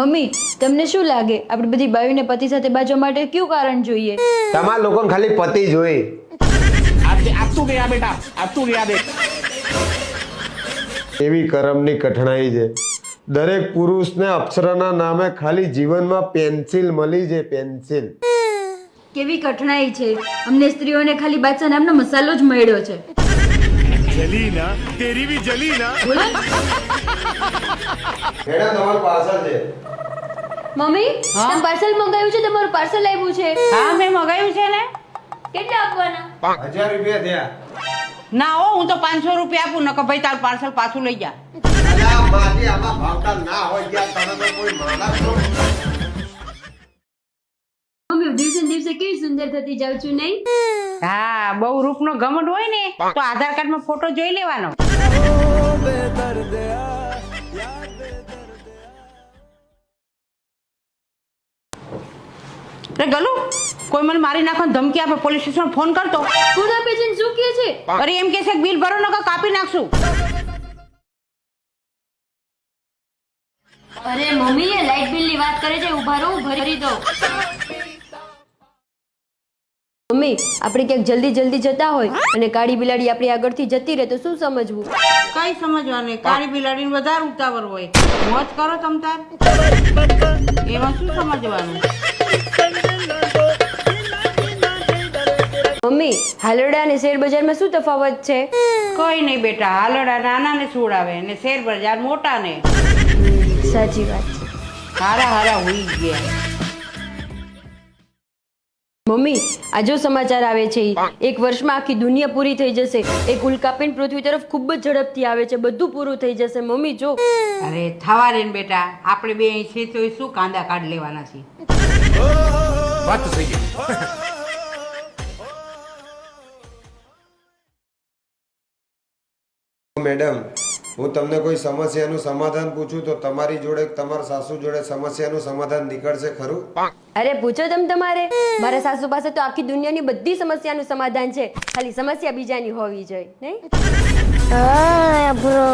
Mummy તમને શું લાગે આપણે બધી બાયુને પતિ સાથે બાજવા માટે કયું કારણ જોઈએ? તમારા લોકોને ખાલી પતિ જોઈએ. अब तू गया बेटा, अब तू गया बेटा. એવી કરમની કઠણાઈ છે. દરેક પુરુષને અપ્સરાના નામે ખાલી જીવનમાં પેન્સિલ મળી છે, પેન્સિલ. કેવી કઠણાઈ છે, અમને સ્ત્રીઓને ખાલી બાદશાહ નામનો મસાલો જ મળ્યો છે. जली ना, तेरी भी जली ना. બોલો મેડમ તમારું પાર્સલ છે. મમ્મી તમે પાર્સલ મંગાવ્યું છે? તમારું પાર્સલ આવ્યું છે. હા મેં મગાવ્યું છે ને. કેટલા આપવાના? 1000 રૂપિયા થયા. ના હો, હું તો 500 રૂપિયા આપું ને કે ભાઈ તારું પાર્સલ પાછું લઈ જા. અલા માજી આમાં ભાવતા ના હોય ત્યાં તમે તો કોઈ માણસ છો. મમ્મી દિવસે ને દિવસે કેવી સુંદર થતી જાવ છું નહીં? હા, બહુ રૂપનો ઘમંડ હોય ને તો આધાર કાર્ડમાં ફોટો જોઈ લેવાનો. રે ગલુ, કોઈ મને મારી નાખવાની ધમકી આપે પોલીસ સ્ટેશન ફોન કરતો. કોણ આપે છે ને શું કહે છે? અરે એમ કે છે બિલ ભરો નકર કાપી નાખશું. અરે મમ્મી એ લાઇટ બિલ ની વાત કરે છે, ઉભા રહો ભરી દો. મમ્મી આપણે ક્યાંક જલ્દી જલ્દી જતા હોય અને કાળી બિલાડી આપણી આગળથી જતી રહે તો શું સમજવું? કઈ સમજવાનું, કાળી બિલાડીને વધારે ઉતાવળ હોય. મોજ કરો તમ તાર, એમાં શું સમજવાનું? મમ્મી હાલરડા અને શેર બજારમાં શું તફાવત છે? કઈ નહીં બેટા, હાલડા નાના ને છોડાવે ને શેર બજાર મોટા ને. સાચી વાત છે. હારા હારા હોઈ ગયા. મમ્મી આ જો સમાચાર આવે છે એક વર્ષમાં આખી દુનિયા પૂરી થઈ જશે. એક ઉલ્કાપિંડ પૃથ્વી તરફ ખૂબ જ ઝડપથી આવે છે, બધું પૂરું થઈ જશે. મમ્મી જો. અરે થવા દે ને બેટા, આપણે બે અહીં છે તો શું કાંદા કાઢ લેવાના છે. बात तो सही है. મેડમ હું તમને કોઈ સમસ્યાનું સમાધાન પૂછું તો તમારી જોડે તમારા સાસુ જોડે સમસ્યાનું સમાધાન નીકળશે ખરું? અરે પૂછો તમારે. મારા સાસુ પાસે તો આખી દુનિયાની બધી સમસ્યાનું સમાધાન છે, ખાલી સમસ્યા બીજાની હોવી જોઈએ નહીં? bro.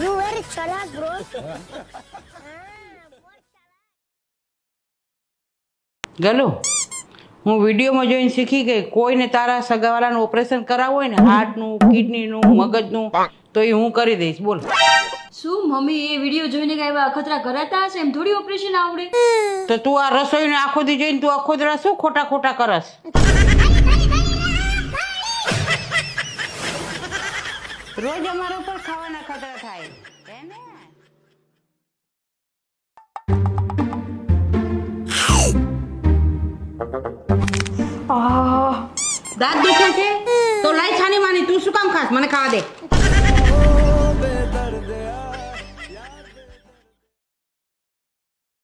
You very chalak, bro. ગલો, હું વિડીયોમાં જોઈને શીખી ગઈ કોઈને તારા સગાવાલાનું ઓપરેશન કરાવવું હોય ને, હાર્ટનું, કિડનીનું, મગજનું, તો એ હું કરી દઈશ. બોલ. શું મમ્મી એ વિડીયો જોઈને કઈ એવા અખતરા કરાતા હશે? એમ થોડી ઓપરેશન આવડે. તો તું આ રસોઈને આખો દી જોઈને તું આખો દડા શું ખોટા ખોટા કરસ? રોજ અમારા ઉપર ખાવાના ખતરા થાય હે ને? દાંત દુખે છે તો લાઈ છાની માની, તું શું કામ ખાસ? મને ખાવા દે.